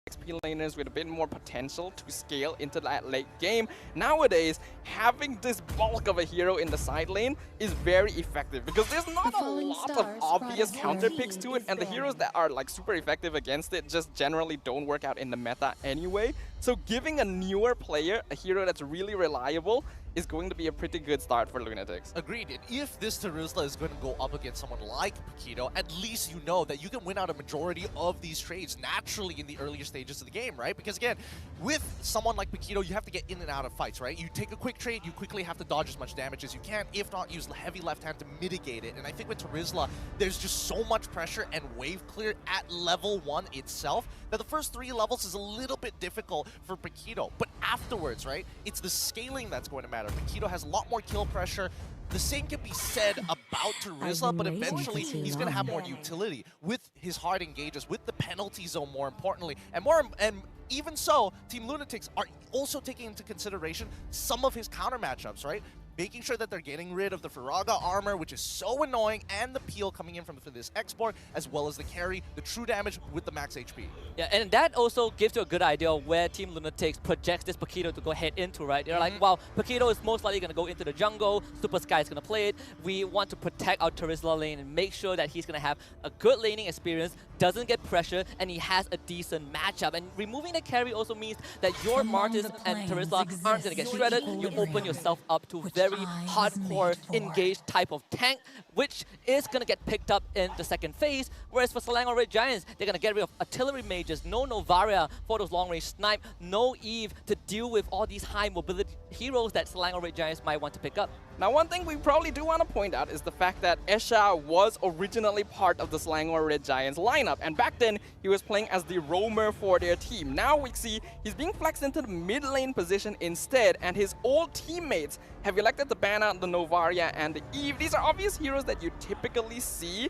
XP laners with a bit more potential to scale into that late game. Nowadays, having this bulk of a hero in the side lane is very effective because there's not a lot of obvious counter picks to it, and the heroes that are like super effective against it just generally don't work out in the meta anyway. So giving a newer player a hero that's really reliable is going to be a pretty good start for Lunatix. Agreed. And if this Terizla is going to go up against someone like Paquito, at least you know that you can win out a majority of these trades naturally in the earlier stages of the game, right? Because again, with someone like Paquito, you have to get in and out of fights, right? You take a quick trade, you quickly have to dodge as much damage as you can, if not use the heavy left hand to mitigate it. And I think with Terizla, there's just so much pressure and wave clear at level 1 itself that the first 3 levels is a little bit difficult for Paquito. But afterwards, right, it's the scaling that's going to matter. Paquito has a lot more kill pressure. The same can be said about Terizla, but eventually he's going to have more utility with his hard engages, with the penalty zone more importantly. And even so, Team Lunatix are also taking into consideration some of his counter matchups, right? Making sure that they're getting rid of the Firaga armor, which is so annoying, and the peel coming in from this export, as well as the carry, the true damage with the max HP. Yeah, and that also gives you a good idea of where Team Lunatix projects this Paquito to go head into, right? They're like, well, Paquito is most likely going to go into the jungle, Super Sky is going to play it. We want to protect our Terizla lane and make sure that he's going to have a good laning experience, doesn't get pressure, and he has a decent matchup. And removing the carry also means that your Martis and Terizla aren't going to get shredded. You open yourself up to very hardcore engaged type of tank, which is going to get picked up in the second phase. Whereas for Selangor Red Giants, they're going to get rid of artillery mages, no Novaria for those long range snipe, no Eve to deal with all these high mobility heroes that Selangor Red Giants might want to pick up. Now, one thing we probably do want to point out is the fact that Esha was originally part of the Selangor Red Giants lineup, and back then he was playing as the roamer for their team. Now we see he's being flexed into the mid lane position instead, and his old teammates have elected to ban out the Novaria and the Eve. These are obvious heroes that you typically see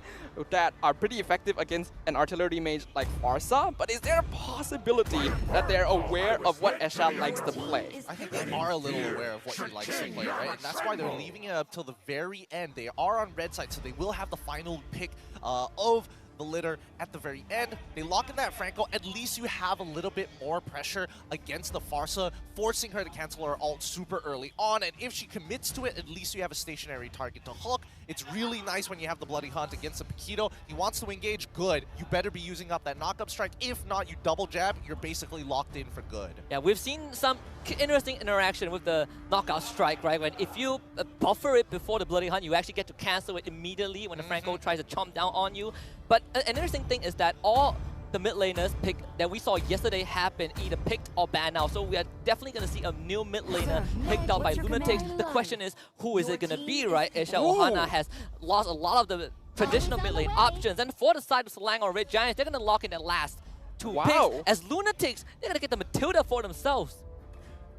that are pretty effective against an artillery mage like Farsa, but is there a possibility that they're aware of what Esha likes to play? I think they are a little aware of what he likes to play, right? And that's why they're leaving it up till the very end. They are on red side, so they will have the final pick of the litter at the very end. They lock in that Franco. At least you have a little bit more pressure against the Farsa, forcing her to cancel her ult super early on. And if she commits to it, at least you have a stationary target to hook. It's really nice when you have the Bloody Hunt against the Paquito. He wants to engage, good. You better be using up that knock-up strike. If not, you double jab, you're basically locked in for good. Yeah, we've seen some interesting interaction with the knockout strike, right? When if you buffer it before the Bloody Hunt, you actually get to cancel it immediately when the Franco tries to chomp down on you. But an interesting thing is that all the mid laners pick that we saw yesterday happen either picked or banned out. So we are definitely going to see a new mid laner picked out by Lunatix. The question is, who is it going to be, right? Esha Ohana has lost a lot of the traditional mid lane options. And for the side of Selangor Red Giants, they're going to lock in their last 2 picks. As Lunatix, they're going to get the Matilda for themselves.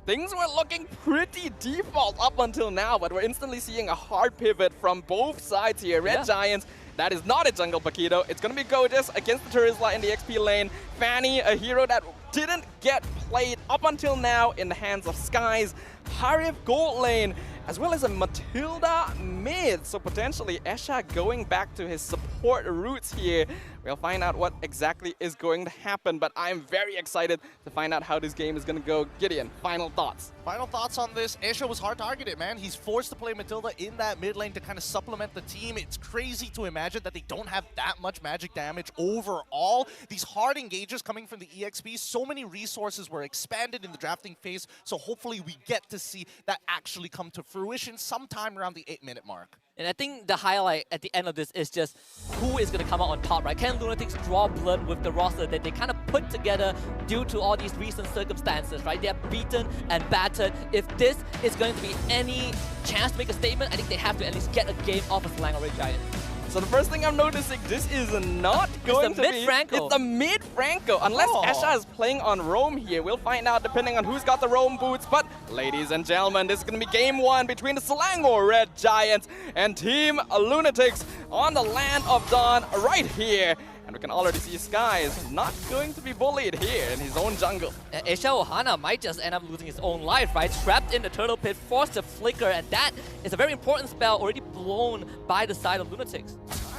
Things were looking pretty default up until now, but we're instantly seeing a hard pivot from both sides here. Red Giants, that is not a jungle Paquito. It's going to be Gorgeous against the Terizla in the XP lane. Fanny, a hero that didn't get played up until now in the hands of Skies. Harif gold lane, as well as a Matilda mid. So potentially Esha going back to his support roots here. We'll find out what exactly is going to happen, but I'm very excited to find out how this game is going to go. Gideon, final thoughts. Final thoughts on this. Esha was hard targeted, man. He's forced to play Matilda in that mid lane to kind of supplement the team. It's crazy to imagine that they don't have that much magic damage overall. These hard engages coming from the EXP, so many resources were expanded in the drafting phase, so hopefully we get to see that actually come to fruition sometime around the 8-minute mark. And I think the highlight at the end of this is just who is going to come out on top, right? Can Lunatix draw blood with the roster that they kind of put together due to all these recent circumstances, right? They are beaten and battered. If this is going to be any chance to make a statement, I think they have to at least get a game off of Selangor Red Giant. So the first thing I'm noticing, this is not going to be... It's the mid-Franco. Unless Esha is playing on Roam here. We'll find out depending on who's got the Roam boots. But ladies and gentlemen, this is going to be game 1 between the Selangor Red Giants and Team Lunatix on the Land of Dawn right here. And we can already see Skies not going to be bullied here in his own jungle. Esha Ohana might just end up losing his own life, right? Trapped in the turtle pit, forced to flicker, and that is a very important spell already blown by the side of Lunatix.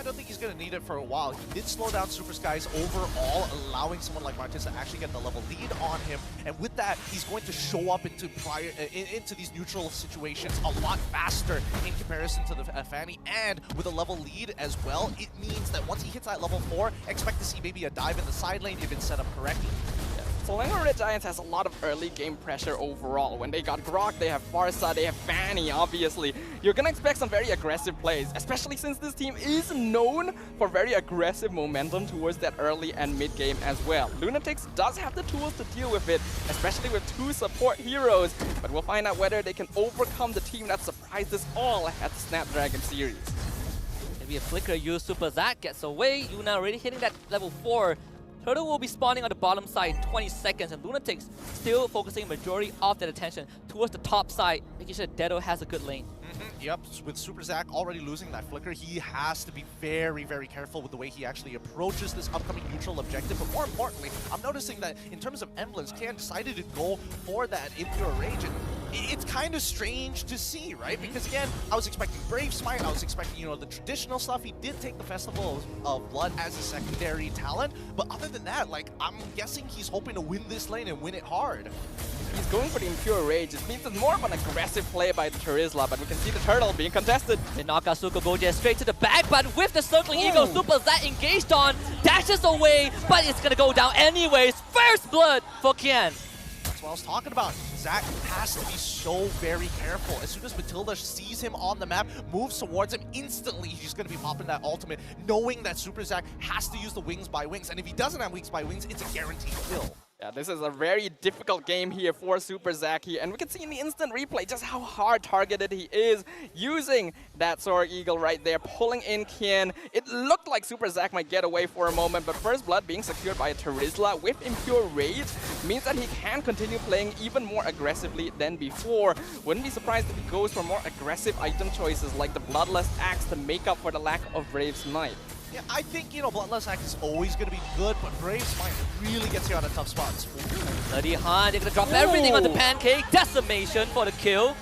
don't think he's going to need it for a while. He did slow down Super Skies overall, allowing someone like Martis to actually get the level lead on him. And with that, he's going to show up into into these neutral situations a lot faster in comparison to the Fanny. And with a level lead as well, it means that once he hits that level 4, expect to see maybe a dive in the side lane if it's set up correctly. So Lango Red Giants has a lot of early game pressure overall. When they got Grok, they have Farsa, they have Fanny, obviously. You're gonna expect some very aggressive plays, especially since this team is known for very aggressive momentum towards that early and mid game as well. Lunatix does have the tools to deal with it, especially with 2 support heroes, but we'll find out whether they can overcome the team that surprised us all at the Snapdragon series. Maybe a flicker used, Super Zack gets away. Yuna already hitting that level 4. Turtle will be spawning on the bottom side in 20 seconds, and Lunatix still focusing majority of that attention towards the top side, making sure Dedo has a good lane. Yep, with Super Zack already losing that flicker, he has to be very, very careful with the way he actually approaches this upcoming neutral objective. But more importantly, I'm noticing that in terms of emblems, Kian decided to go for that Impure Rage. And it's kind of strange to see, right? Because again, I was expecting Brave Smite, I was expecting, the traditional stuff. He did take the Festival of Blood as a secondary talent, but other than that, like, I'm guessing he's hoping to win this lane and win it hard. He's going for the Impure Rage. It means it's more of an aggressive play by the Terizla, but we can see the Turtle being contested. They knock out Suko Goje straight to the back, but with the Circling Eagle, Super Zack engaged on, dashes away, but it's gonna go down anyways. First blood for Kian. That's what I was talking about. Zack has to be so very careful. As soon as Matilda sees him on the map, moves towards him, instantly he's going to be popping that ultimate, knowing that Super Zack has to use the Wings by Wings. And if he doesn't have Wings by Wings, it's a guaranteed kill. Yeah, this is a very difficult game here for Super Zack here, and we can see in the instant replay just how hard targeted he is using that Soaring Eagle right there, pulling in Kian. It looked like Super Zack might get away for a moment, but First Blood being secured by a Terizla with Impure Rage means that he can continue playing even more aggressively than before. Wouldn't be surprised if he goes for more aggressive item choices like the Bloodlust Axe to make up for the lack of Brave Smite. Yeah, I think, Bloodlust Axe is always going to be good, but Brave Smite really gets you out of tough spots. Bloody Han, they're going to drop everything on the Pancake. Decimation for the kill.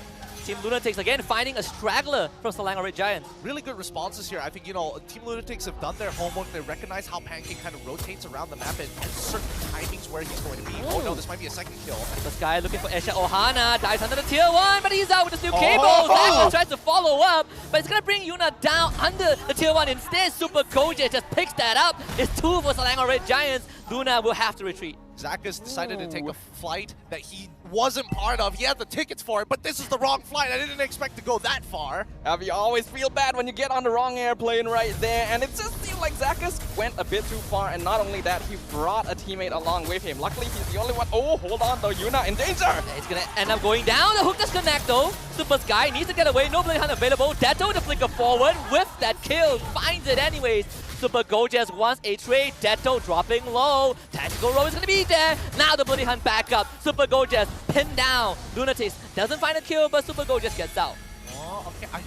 Team Lunatix again finding a straggler from Salang Red Giants. Really good responses here. I think, Team Lunatix have done their homework. They recognize how Pancake kind of rotates around the map and certain timings where he's going to be. Oh no, this might be a second kill. This guy looking for Esha Ohana, dives under the tier 1, but he's out with the new cable. Zack tries to follow up, but it's going to bring Yuna down under the tier 1 instead. Super Goje just picks that up. It's 2 for Salang Red Giants. Luna will have to retreat. Zack has decided to take a flight that he wasn't part of. He had the tickets for it, but this is the wrong flight. I didn't expect to go that far. You always feel bad when you get on the wrong airplane right there, and it just seemed like Zackus went a bit too far, and not only that, he brought a teammate along with him. Luckily, he's the only one. Oh, hold on though, Yuna in danger! He's gonna end up going down. The hook disconnect though. Super Sky needs to get away. No Blade Hunt available. Deto to flicker forward with that kill. Finds it anyways. Super Gojes wants a trade. Deto dropping low. Tactical Row is going to be there. Now the Bloody Hunt back up. Super Gojes pinned down. Lunatix doesn't find a kill, but Super Gojes gets out. Oh, okay.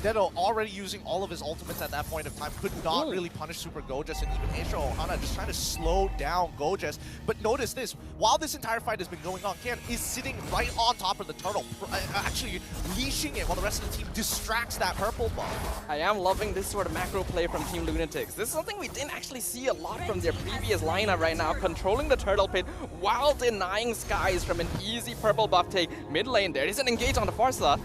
Dedo already using all of his ultimates at that point of time, could not really punish Super Gojes, and even Aisha Ohana just trying to slow down Gojes. But notice this, while this entire fight has been going on, Kian is sitting right on top of the turtle, actually leashing it while the rest of the team distracts that purple buff. I am loving this sort of macro play from Team Lunatix. This is something we didn't actually see a lot from their previous lineup right now, controlling the turtle pit while denying Skies from an easy purple buff take. Mid lane, there is an engage on the Farsa.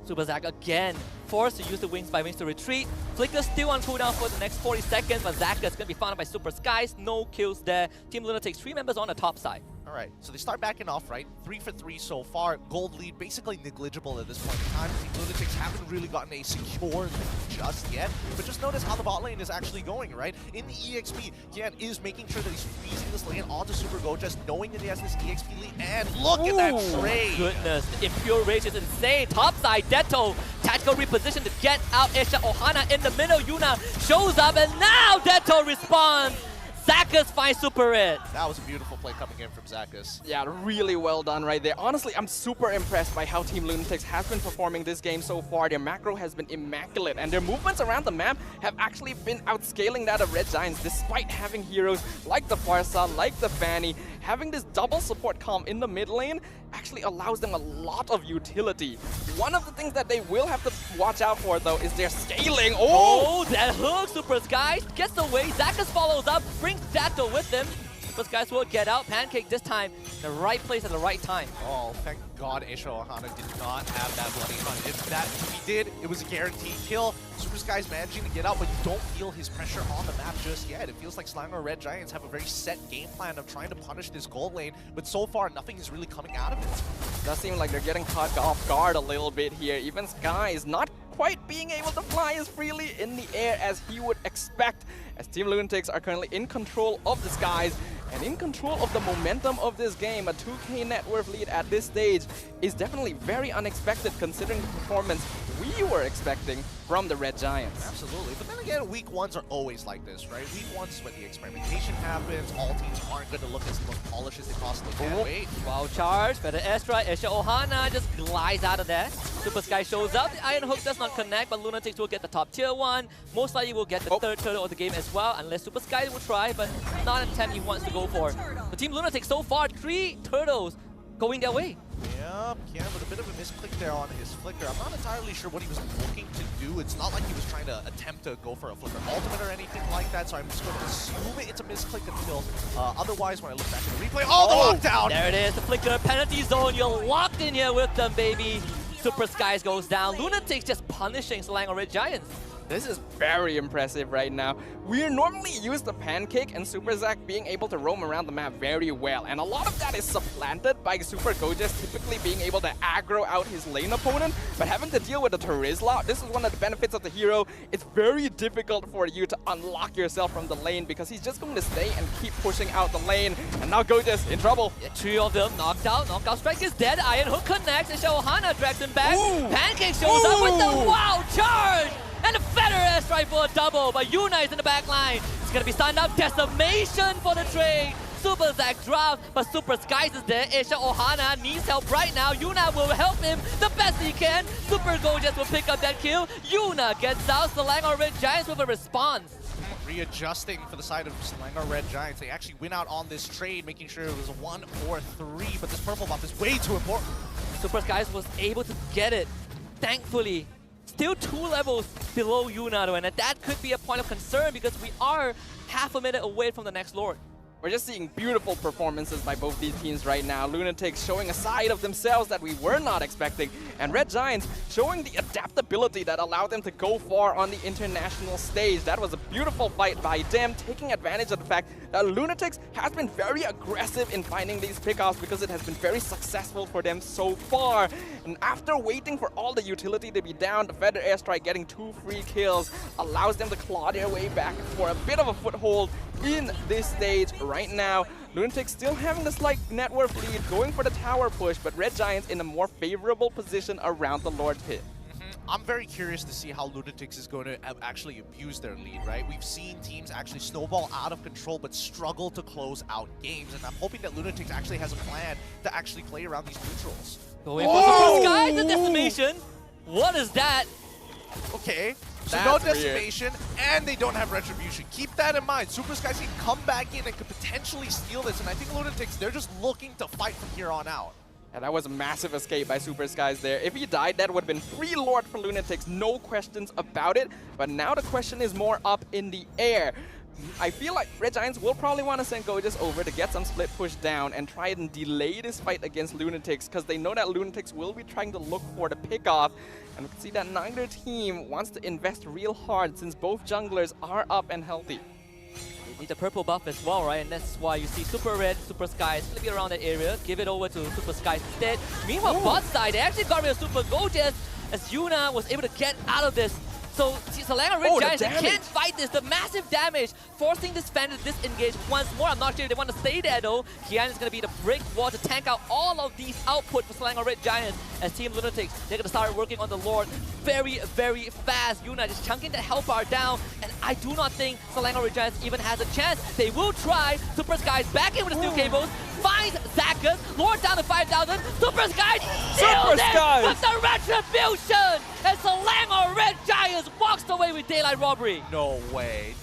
Super Zack again forced to use the Wings by Wings to retreat. Flicker still on cooldown for the next 40 seconds, but Zack is going to be found by Super Skies. No kills there. Team Lunatix 3 members on the top side. All right, so they start backing off, right? 3 for 3 so far. Gold lead basically negligible at this point in time. Team Lunatix haven't really gotten a secure lead just yet. But just notice how the bot lane is actually going, right? In the EXP, Kian is making sure that he's freezing this lane onto Super Gojes, knowing that he has this EXP lead. And look at that trade! Goodness, the Impure Rage is insane. Top side, Deto, tactical reposition to get out Esha Ohana in the middle. Yuna shows up, and now Deto responds. Zackus finds Super Red. That was a beautiful play coming in from Zackus. Yeah, really well done right there. Honestly, I'm super impressed by how Team Lunatix has been performing this game so far. Their macro has been immaculate, and their movements around the map have actually been outscaling that of Red Giants, despite having heroes like the Farsa, like the Fanny, having this double support comp in the mid lane actually allows them a lot of utility. One of the things that they will have to watch out for, though, is their scaling. Oh, that hook, Super Skies gets away. Zakas follows up, brings Dato with him. Super Skies will get out. Pancake this time, the right place at the right time. Oh, thank God Aisha Ohana did not have that bloody hunt. If he did, it was a guaranteed kill. Super Skies managing to get out, but you don't feel his pressure on the map just yet. It feels like Slimer Red Giants have a very set game plan of trying to punish this gold lane, but so far nothing is really coming out of it. Does seem like they're getting caught off guard a little bit here. Even Sky is not quite being able to fly as freely in the air as he would expect, as Team Lunatix are currently in control of the skies and in control of the momentum of this game. A 2k net worth lead at this stage is definitely very unexpected considering the performance we were expecting from the Red Giants. Absolutely, but then again, week ones are always like this, right? Week ones is when the experimentation happens, all teams aren't going to look as the most polished as they possibly can. Wait. Wow, charge, better airstrike, Aisha Ohana just glides out of there. Super Sky shows up, the Iron Hook does not connect, but Lunatix will get the top tier 1. Most likely will get the third turtle of the game as well, unless Super Sky will try, but not an attempt he wants to go for. The Team Lunatix so far, 3 turtles going their way. Yep, Ken with a bit of a misclick there on his flicker. I'm not entirely sure what he was looking to do. It's not like he was trying to attempt to go for a flicker ultimate or anything like that, so I'm just going to assume it's a misclick until otherwise when I look back at the replay. Oh, the lockdown! There it is, the flicker, penalty zone. You're locked in here with them, baby. Super Skies goes down. Lunatix just punishing Selangor Red Giants. This is very impressive right now. We are normally used to Pancake and Super Zack being able to roam around the map very well, and a lot of that is supplanted by Super Gojas typically being able to aggro out his lane opponent, but having to deal with the Terizla, this is one of the benefits of the hero. It's very difficult for you to unlock yourself from the lane because he's just going to stay and keep pushing out the lane, and now Gojas in trouble. Yeah, 3 of them knocked out. Knockout strike is dead. Iron Hook connects. Aisha Ohana drags him back. Ooh. Pancake shows up with the wow charge! And a feather airstrike for a double, but Yuna is in the back line. It's gonna be signed up. Decimation for the trade. Super Zack drops, but Super Skies is there. Aisha Ohana needs help right now. Yuna will help him the best he can. Super Gojas will pick up that kill. Yuna gets out. Selangor Red Giants with a response. Readjusting for the side of Selangor Red Giants. They actually went out on this trade, making sure it was a 1 or 3, but this purple buff is way too important. Super Skies was able to get it, thankfully. Still 2 levels below Yuna, though, and that could be a point of concern because we are half a minute away from the next Lord. We're just seeing beautiful performances by both these teams right now. Lunatix showing a side of themselves that we were not expecting, and Red Giants showing the adaptability that allowed them to go far on the international stage. That was a beautiful fight by them, taking advantage of the fact that Lunatix has been very aggressive in finding these pickoffs because it has been very successful for them so far. And after waiting for all the utility to be down, the Feather Airstrike getting 2 free kills allows them to claw their way back for a bit of a foothold in this stage right now. Lunatix still having a slight net worth lead, going for the tower push, but Red Giants in a more favorable position around the Lord pit. I'm very curious to see how Lunatix is going to actually abuse their lead, right? We've seen teams actually snowball out of control but struggle to close out games, and I'm hoping that Lunatix actually has a plan to actually play around these neutrals. Going for Super Skies, the decimation. What is that? Okay, so That's no weird. decimation, and they don't have retribution. Keep that in mind. Super Skies can come back in and could potentially steal this, and I think Lunatix, they're just looking to fight from here on out. And that was a massive escape by Super Skies there. If he died, that would have been free Lord for Lunatix, no questions about it. But now the question is more up in the air. I feel like Red Giants will probably want to send Gojas over to get some split push down and try and delay this fight against Lunatix because they know that Lunatix will be trying to look for the pickoff. And we can see that neither team wants to invest real hard since both junglers are up and healthy. They need the purple buff as well, right? And that's why you see Super Red, Super Skies flipping around that area. Give it over to Super Skies instead. Meanwhile, bot side, they actually got rid of Super Gojas as Yuna was able to get out of this. So Selangor Red Giants, they can't fight this. The massive damage, forcing this fan to disengage once more. I'm not sure if they want to stay there though. Kian is going to be the brick wall to tank out all of these output for Selangor Red Giants as Team Lunatix. They're going to start working on the Lord very, very fast. Yuna just chunking the health bar down, and I do not think Selangor Red Giants even has a chance. They will try. Super Skies back in with the steel cables. Finds Zakas. Lord down to 5,000. Super Skies deals it with the retribution! And Selangor Red Giants walks walks away with Daylight Robbery. No way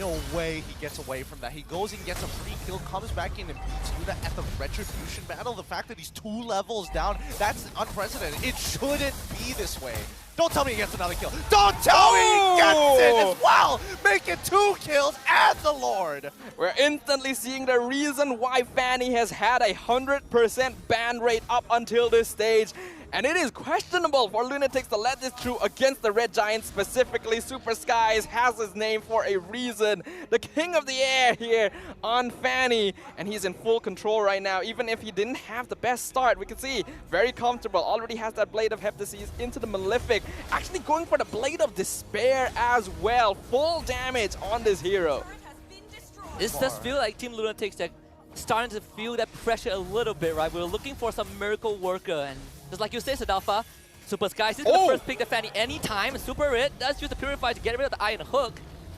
he gets away from that. He goes and gets a free kill, comes back in and beats Luna at the Retribution battle. The fact that he's 2 levels down, that's unprecedented. It shouldn't be this way. Don't tell me he gets another kill. Don't tell me he gets it as well! Making 2 kills and the Lord! We're instantly seeing the reason why Fanny has had a 100% ban rate up until this stage. And it is questionable for Lunatix to let this through against the Red Giants specifically. Super Skies has his name for a reason. The king of the air here on Fanny. And he's in full control right now. Even if he didn't have the best start, we can see very comfortable. Already has that Blade of Heptases into the Malefic. Actually going for the Blade of Despair as well. Full damage on this hero. It does feel like Team Lunatix they're starting to feel that pressure a little bit, right? We're looking for some miracle worker, and just like you say, Sadalfa, Super Skies is going to first pick the Fanny anytime. Super Red does use the Purify to get rid of the Iron Hook.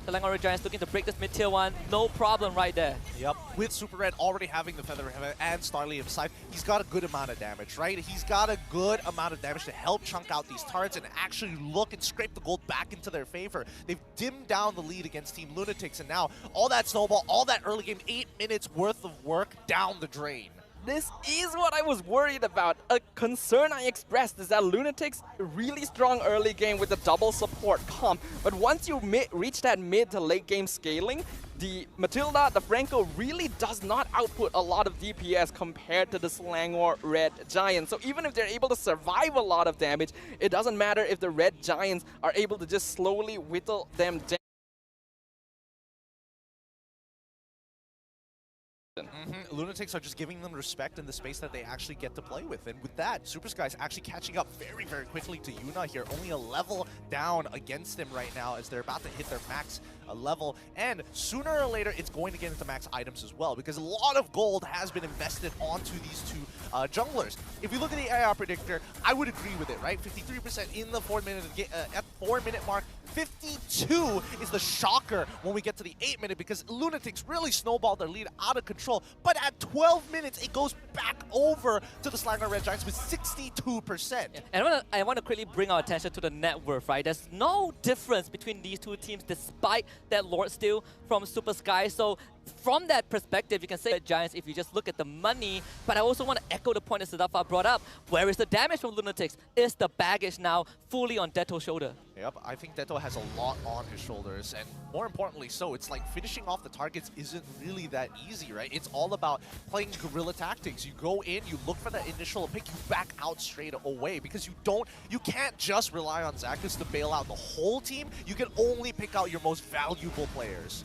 The Langor Red Giants looking to break this mid-tier 1. No problem right there. Yep, with Super Red already having the Feather Hammer and Starly Scythe, he's got a good amount of damage, right? He's got a good amount of damage to help chunk out these turrets and actually look and scrape the gold back into their favor. They've dimmed down the lead against Team Lunatix, and now all that snowball, all that early game, 8 minutes worth of work down the drain. This is what I was worried about. A concern I expressed is that Lunatix really strong early game with the double support comp. But once you reach that mid to late game scaling, the Matilda, the Franco really does not output a lot of DPS compared to the Selangor Red Giants. So even if they're able to survive a lot of damage, it doesn't matter if the Red Giants are able to just slowly whittle them down. Lunatics are just giving them respect in the space that they actually get to play with. And with that, Super Sky's actually catching up very, very quickly to Yuna here. Only a level down against him right now as they're about to hit their max level. And sooner or later, it's going to get into max items as well, because a lot of gold has been invested onto these 2 junglers. If we look at the AI predictor, I would agree with it, right? 53% in the 4-minute mark. 52 is the shocker when we get to the 8-minute, because Lunatics really snowballed their lead out of control. But at 12 minutes, it goes back over to the Selangor Red Giants with 62%. Yeah. And I want to quickly bring our attention to the net worth, right? There's no difference between these 2 teams despite that Lord steal from Super Sky. So from that perspective, you can say Red Giants if you just look at the money. But I also want to echo the point that Sadalfa brought up. Where is the damage from Lunatix? Is the baggage now fully on Deto's shoulder? Yep, I think Deto has a lot on his shoulders, and more importantly so, it's like finishing off the targets isn't really that easy, right? It's all about playing guerrilla tactics. You go in, you look for that initial pick, you back out straight away, because you can't just rely on Zactus to bail out the whole team. You can only pick out your most valuable players.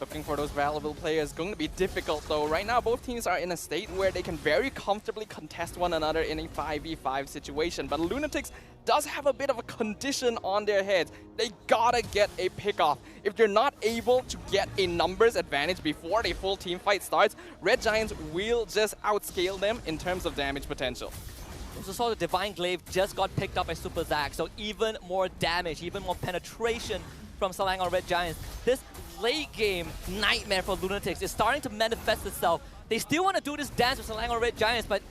Looking for those valuable players going to be difficult though. Right now both teams are in a state where they can very comfortably contest one another in a 5v5 situation. But Lunatix does have a bit of a condition on their heads. They gotta get a pick off. If they're not able to get a numbers advantage before the full team fight starts, Red Giants will just outscale them in terms of damage potential. Also saw the Divine Glaive just got picked up by Super Zac, so even more damage, even more penetration from Selangor Red Giants. This late game nightmare for Lunatix is starting to manifest itself. They still want to do this dance with Selangor Red Giants, but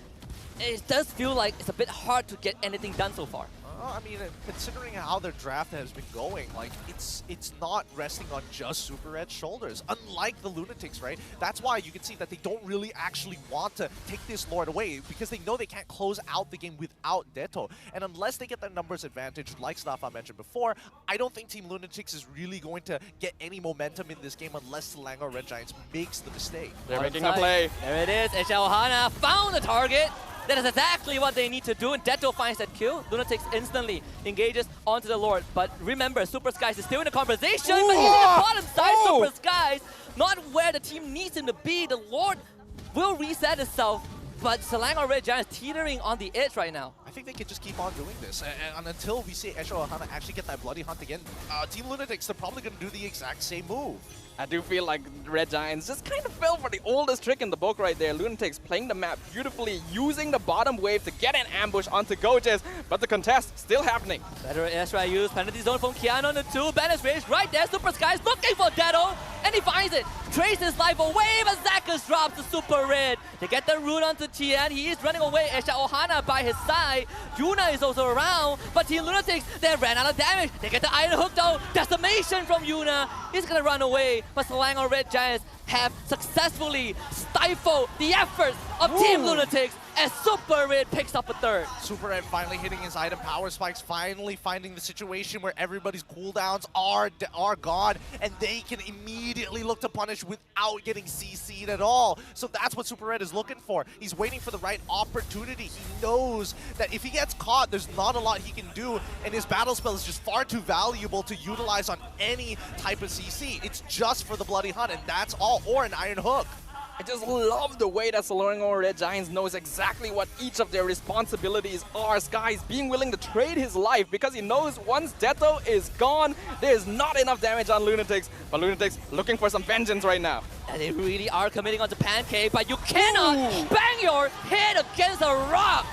it does feel like it's a bit hard to get anything done so far. I mean, considering how their draft has been going, like, it's not resting on just Super Red's shoulders, unlike the Lunatics, right? That's why you can see that they don't really actually want to take this Lord away, because they know they can't close out the game without Deto. And unless they get their numbers advantage, like Stafa mentioned before, I don't think Team Lunatics is really going to get any momentum in this game unless Selangor Red Giants makes the mistake. They're making a play. There it is. Ohana found the target. That is exactly what they need to do, and Deto finds that kill. Lunatix instantly engages onto the Lord. But remember, Super Skies is still in the conversation, but he's in the bottom side. Super Skies, not where the team needs him to be. The Lord will reset itself, but Selangor Red Giants teetering on the edge right now. I think they can just keep on doing this, and until we see Ohana actually get that Bloody Hunt again, Team Lunatics, they're probably going to do the exact same move. I do feel like Red Giants just kind of fell for the oldest trick in the book right there. Lunatix playing the map beautifully, using the bottom wave to get an ambush onto Gojes, but the contest still happening. Better airstrike use, penalty zone from Kiana on the 2, banish range right there. Super Skies looking for Deto, and he finds it. Traces his life away, but Zacus drops the Super Red. They get the root onto Tian, he is running away. Ohana by his side. side. Yuna is also around, but Team Lunatix, they ran out of damage. They get the Iron Hook though. Decimation from Yuna. He's gonna run away, but Selangor Red Giants have successfully stifled the efforts of Team Lunatix as Super Red picks up a third. Super Red finally hitting his item power spikes, finally finding the situation where everybody's cooldowns are gone, and they can immediately look to punish without getting CC'd at all. So that's what Super Red is looking for. He's waiting for the right opportunity. He knows that if he gets caught, there's not a lot he can do, and his battle spell is just far too valuable to utilize on any type of CC. It's just for the Bloody Hunt, and that's all, or an Iron Hook. I just love the way that Selangor Red Giants knows exactly what each of their responsibilities are. Sky's being willing to trade his life because he knows once Detto is gone, there's not enough damage on Lunatix. But Lunatix looking for some vengeance right now. And they really are committing onto Pancake, but you cannot bang your head against a rock.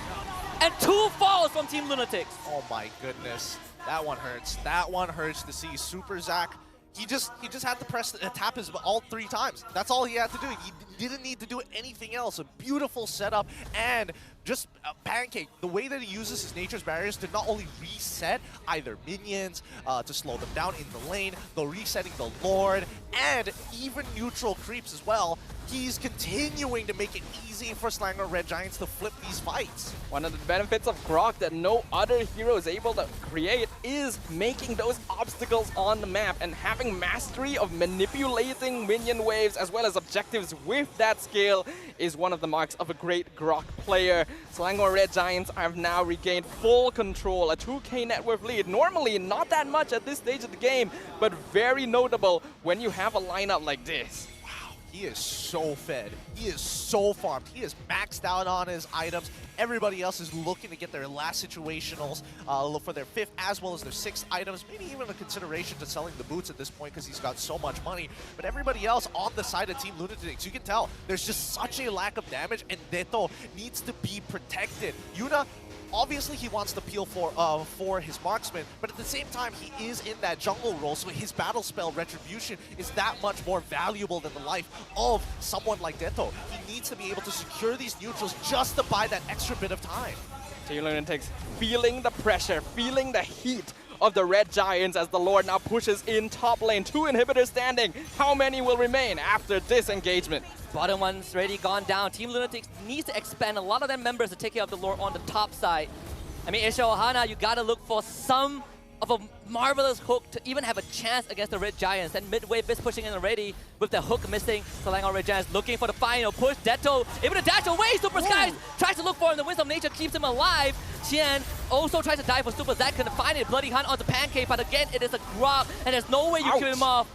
And 2 falls from Team Lunatix. Oh my goodness, that one hurts. That one hurts to see. Super Zach, he just had to tap his all 3 times. That's all he had to do. He didn't need to do anything else. A beautiful setup, and just Pancake, the way that he uses his Nature's Barriers to not only reset either minions, to slow them down in the lane, though resetting the Lord, and even neutral creeps as well. He's continuing to make it easy for Selangor Red Giants to flip these fights. One of the benefits of Grok that no other hero is able to create is making those obstacles on the map, and having mastery of manipulating minion waves as well as objectives with that skill is one of the marks of a great Grok player. Selangor Red Giants have now regained full control, a 2k net worth lead. Normally not that much at this stage of the game, but very notable when you have a lineup like this. He is so fed. He is so farmed. He is maxed out on his items. Everybody else is looking to get their last situationals, look for their 5th as well as their 6th items. Maybe even a consideration to selling the boots at this point because he's got so much money. But everybody else on the side of Team Lunatix, you can tell there's just such a lack of damage, and Detto needs to be protected. Yuna, obviously he wants to peel for his marksman, but at the same time he is in that jungle role, so his battle spell Retribution is that much more valuable than the life of someone like Detto. He needs to be able to secure these neutrals just to buy that extra bit of time. Team Lunatix feeling the pressure, feeling the heat of the Red Giants as the Lord now pushes in top lane. 2 inhibitors standing. How many will remain after this engagement? Bottom one's already gone down. Team Lunatix needs to expand a lot of their members to take care of the Lord on the top side. I mean, Isha Ohana, you gotta look for some of a marvelous hook to even have a chance against the Red Giants. And midway, Biz pushing in already with the hook missing. Selangor Red Giants looking for the final push. Detto able to dash away. Super Skies tries to look for him. The Winds of Nature keeps him alive. Qian also tries to dive for Super Zach. Couldn't find it. Bloody Hunt onto Pancake, but again, it is a grab, and there's no way you kill him off.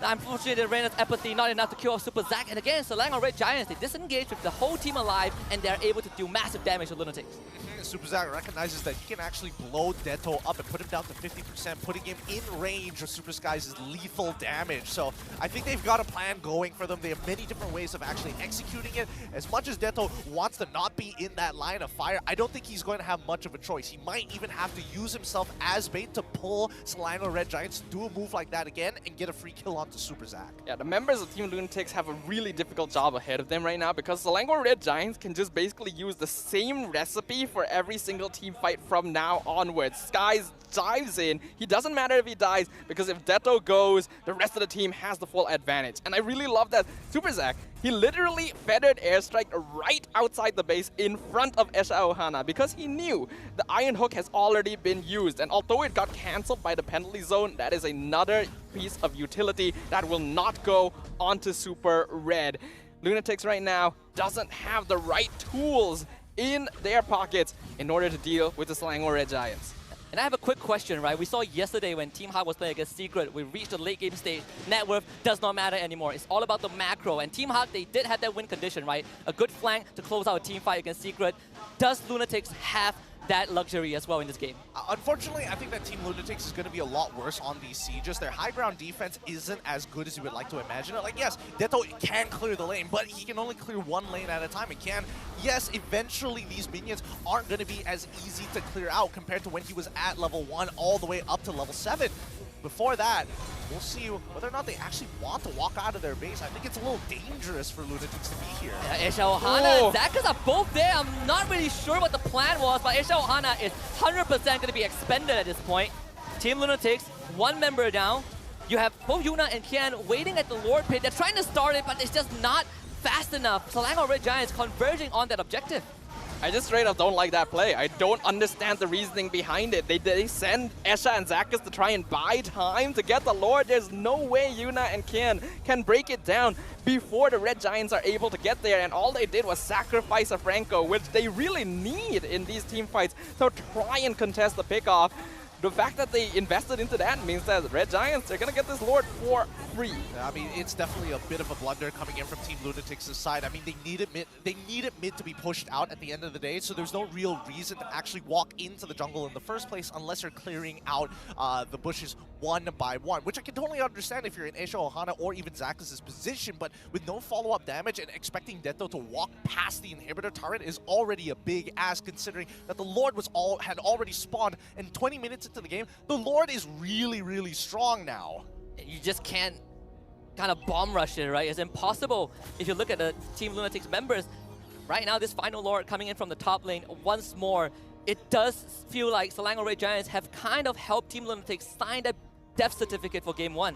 Unfortunately, the Reina's apathy not enough to kill off Super Zach. And again, Selangor Red Giants, they disengage with the whole team alive, and they're able to do massive damage to Lunatix. Super Zach recognizes that he can actually blow Detto up and put him down to 50%, putting him in range of Super Skies' lethal damage. So I think they've got a plan going for them. They have many different ways of actually executing it. As much as Detto wants to not be in that line of fire, I don't think he's going to have much of a choice. He might even have to use himself as bait to pull Selangor Red Giants to do a move like that again and get a free kill onto Super Zach. Yeah, the members of Team Lunatix have a really difficult job ahead of them right now because Selangor Red Giants can just basically use the same recipe for every single team fight from now onwards. Skies dives in. He doesn't matter if he dies because if Detto goes, the rest of the team has the full advantage. And I really love that Super Zach, he literally feathered airstrike right outside the base in front of Esha Ohana because he knew the Iron Hook has already been used. And although it got cancelled by the penalty zone, that is another piece of utility that will not go onto Super Red. Lunatix right now doesn't have the right tools in their pockets in order to deal with the Selangor Red Giants. And I have a quick question, right? We saw yesterday when Team Hawk was playing against Secret, we reached the late game stage. Net worth does not matter anymore. It's all about the macro. And Team Hawk, they did have that win condition, right? A good flank to close out a team fight against Secret. Does Lunatix have that luxury as well in this game? Unfortunately, I think that Team Lunatix is going to be a lot worse on these sieges. Their high ground defense isn't as good as you would like to imagine it. Like, yes, Detto can clear the lane, but he can only clear one lane at a time. It can, yes, eventually these minions aren't going to be as easy to clear out compared to when he was at level 1 all the way up to level 7. before that, we'll see whether or not they actually want to walk out of their base. I think it's a little dangerous for Lunatix to be here. Yeah, Asia Ohana and Zakas are both there. I'm not really sure what the plan was, but Asia Ohana is 100% going to be expended at this point. Team Lunatix, one member down. You have both Yuna and Kian waiting at the Lord Pit. They're trying to start it, but it's just not fast enough. Selangor Red Giants converging on that objective. I just straight up don't like that play. I don't understand the reasoning behind it. They send Esha and Zakas to try and buy time to get the Lord. There's no way Yuna and Kian can break it down before the Red Giants are able to get there. And all they did was sacrifice a Franco, which they really need in these team fights to try and contest the pickoff. The fact that they invested into that means that Red Giants, they're going to get this Lord for free. I mean, it's definitely a bit of a blunder coming in from Team Lunatix's side. I mean, they needed mid to be pushed out at the end of the day, so there's no real reason to actually walk into the jungle in the first place unless you're clearing out the bushes one by one, which I can totally understand if you're in Asia Ohana or even Zakas' position, but with no follow-up damage and expecting Detto to walk past the inhibitor turret is already a big ask, considering that the Lord had already spawned, and 20 minutes into the game, the Lord is really, really strong now. You just can't kind of bomb rush it, right? It's impossible. If you look at the Team Lunatix members, right now this final Lord coming in from the top lane once more, it does feel like Selangor Red Giants have kind of helped Team Lunatix sign a death certificate for Game 1.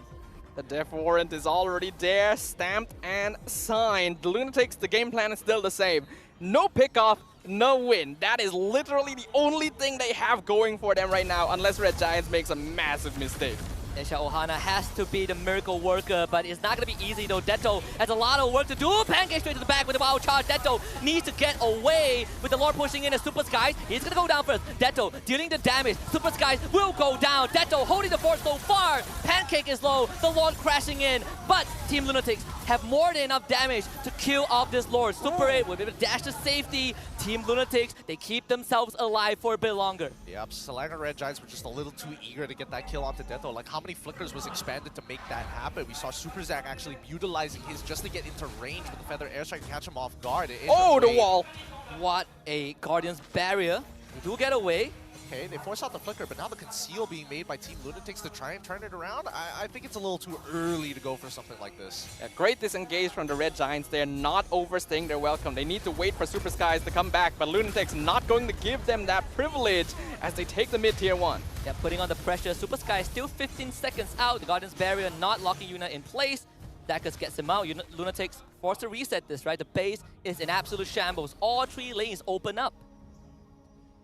The death warrant is already there, stamped and signed. The Lunatix, the game plan is still the same. No pickoff, no win. That is literally the only thing they have going for them right now, unless Red Giants makes a massive mistake. Asia Ohana has to be the miracle worker, but it's not going to be easy though. Detto has a lot of work to do. Pancake straight to the back with the wild charge. Detto needs to get away with the Lord pushing in as Super Skies. He's going to go down first. Detto dealing the damage. Super Skies will go down. Detto holding the fort so far. Pancake is low. The Lord crashing in. But Team Lunatix have more than enough damage to kill off this Lord. Super 8 will be able to dash to safety. Team Lunatix, they keep themselves alive for a bit longer. Yep, Selangor Red Giants were just a little too eager to get that kill onto Detto. Like, how many flickers was expanded to make that happen? We saw Super Zack actually utilizing his just to get into range with the Feather Airstrike to catch him off guard. Oh, the wall! What a Guardian's barrier. They do get away. Okay, they force out the flicker, but now the conceal being made by Team Lunatix to try and turn it around, I think it's a little too early to go for something like this. Yeah, great disengage from the Red Giants. They're not overstaying their welcome. They need to wait for Super Skies to come back, but Lunatix not going to give them that privilege as they take the mid tier 1. Yeah, putting on the pressure. Super Sky still 15 seconds out. The Guardian's barrier not locking Yuna in place. Zakas gets him out. Lunatix forced to reset this, right? The base is in absolute shambles. All 3 lanes open up.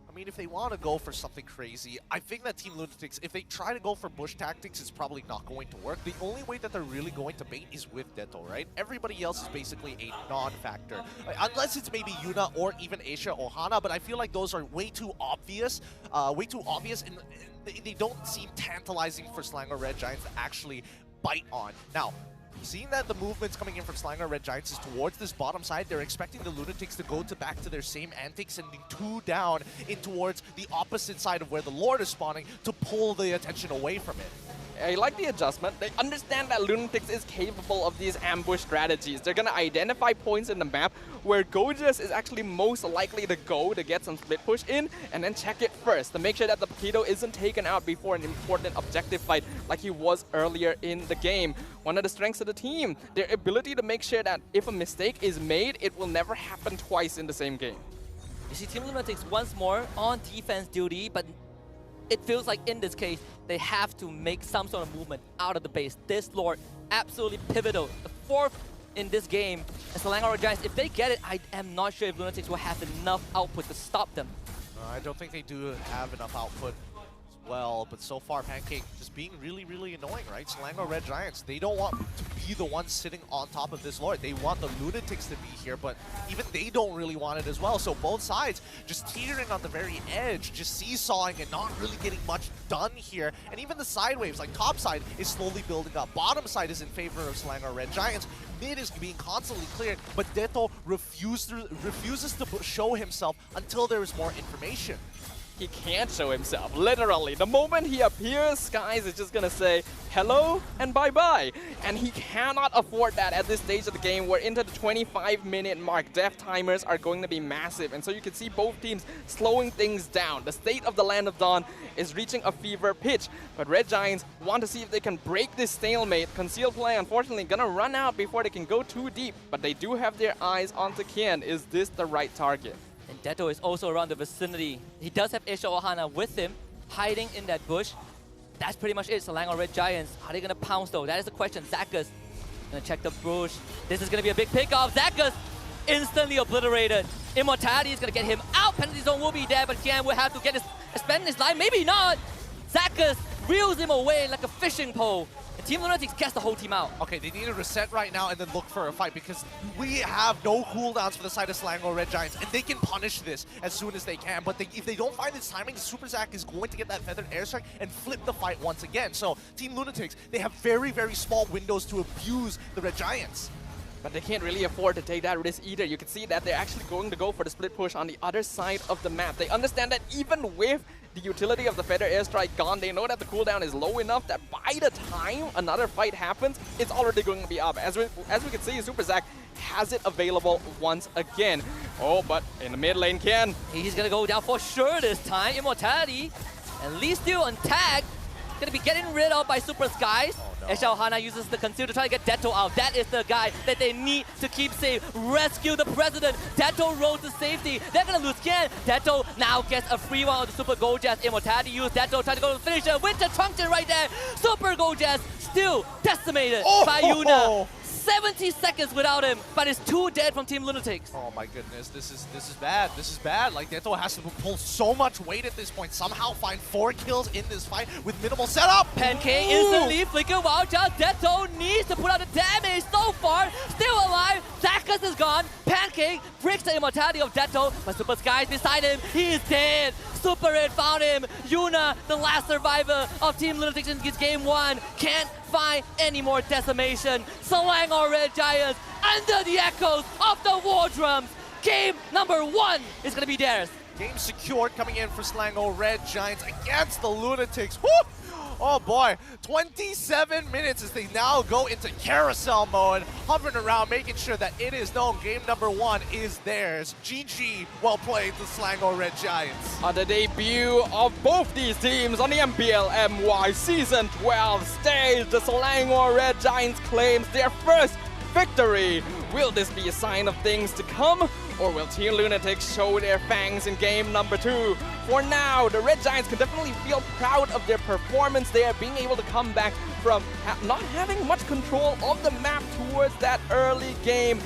I mean, if they want to go for something crazy, I think that Team Lunatix, if they try to go for bush tactics, it's probably not going to work. The only way that they're really going to bait is with Detto, right? Everybody else is basically a non-factor. Unless it's maybe Yuna or even Asia Ohana, but I feel like those are way too obvious, and they don't seem tantalizing for Selangor Red Giants to actually bite on. Now, seeing that the movements coming in from Selangor Red Giants is towards this bottom side, they're expecting the Lunatix to go back to their same antics, sending 2 down in towards the opposite side of where the Lord is spawning to pull the attention away from it. I like the adjustment. They understand that Lunatix is capable of these ambush strategies. They're going to identify points in the map where Gorgeous is actually most likely to go to get some split push in, and then check it first to make sure that the Paquito isn't taken out before an important objective fight like he was earlier in the game. One of the strengths of the team, their ability to make sure that if a mistake is made, it will never happen twice in the same game. You see Team Lunatix once more on defense duty, but it feels like in this case, they have to make some sort of movement out of the base. This Lord, absolutely pivotal. The 4th in this game. And Selangor Giants, if they get it, I am not sure if Lunatix will have enough output to stop them. I don't think they do have enough output as well, but so far Pancake just being really, really annoying, right? Selangor Red Giants, they don't want to be the ones sitting on top of this Lord. They want the Lunatix to be here, but even they don't really want it as well. So both sides just teetering on the very edge, just seesawing and not really getting much done here. And even the side waves, like top side is slowly building up. Bottom side is in favor of Selangor Red Giants. Mid is being constantly cleared, but Detto refuses to show himself until there is more information. he can't show himself. Literally, the moment he appears, Skies is just gonna say hello and bye-bye. And he cannot afford that at this stage of the game. We're into the 25-minute mark. Death timers are going to be massive. And so you can see both teams slowing things down. The state of the Land of Dawn is reaching a fever pitch. But Red Giants want to see if they can break this stalemate. Concealed play, unfortunately, gonna run out before they can go too deep. But they do have their eyes onto Kian. Is this the right target? And Detto is also around the vicinity. He does have Isha Ohana with him, hiding in that bush. That's pretty much it. Selangor Red Giants. Are they going to pounce though? That is the question. Zakas going to check the bush. This is going to be a big pickoff. Zakas instantly obliterated. Immortality is going to get him out. Penalty zone will be there, but Kian will have to get spend his life. Maybe not. Zakas reels him away like a fishing pole. And Team Lunatix gets the whole team out. Okay, they need to reset right now and then look for a fight because we have no cooldowns for the side of Selangor Red Giants and they can punish this as soon as they can. But if they don't find this timing, Super Zack is going to get that feathered airstrike and flip the fight once again. So Team Lunatix, they have very, very small windows to abuse the Red Giants. But they can't really afford to take that risk either. You can see that they're actually going to go for the split push on the other side of the map. They understand that even with the utility of the Feather Airstrike gone, they know that the cooldown is low enough that by the time another fight happens, it's already going to be up. As we can see, Super Zack has it available once again. Oh, but in the mid lane, Kian. He's going to go down for sure this time. Immortality, at least still on tag. Going to be getting rid of by Super Skies. Eshao Hana uses the conceal to try to get Detto out. That is the guy that they need to keep safe. Rescue the president. Detto rolls to safety. They're going to lose Kian. Detto now gets a free one on the Super Gojaz. Immortality use Detto, try to go to the finisher with the Truncheon right there. Super Gojaz still decimated by Yuna. 70 seconds without him, but it's 2 dead from Team Lunatix. Oh my goodness, this is bad. This is bad. Like Detto has to pull so much weight at this point. Somehow find 4 kills in this fight with minimal setup. Pancake instantly flicker while just Detto needs to put out the damage. So far, still alive. Zakas is gone. Pancake breaks the immortality of Detto, but Super Skies beside him. He is dead. Super Red found him. Yuna, the last survivor of Team Lunatix in game 1, can't find any more decimation. Selangor Red Giants under the echoes of the war drums. Game number 1 is going to be theirs. Game secured coming in for Selangor Red Giants against the Lunatics. Woo! Oh boy, 27 minutes as they now go into carousel mode, hovering around, making sure that it is known game number 1 is theirs. GG, well played, the Selangor Red Giants. On the debut of both these teams on the Mpl MY Season 12 stage, the Selangor Red Giants claims their first victory. Will this be a sign of things to come? Or will Team Lunatix show their fangs in game number 2? For now, the Red Giants can definitely feel proud of their performance there, being able to come back from not having much control of the map towards that early game.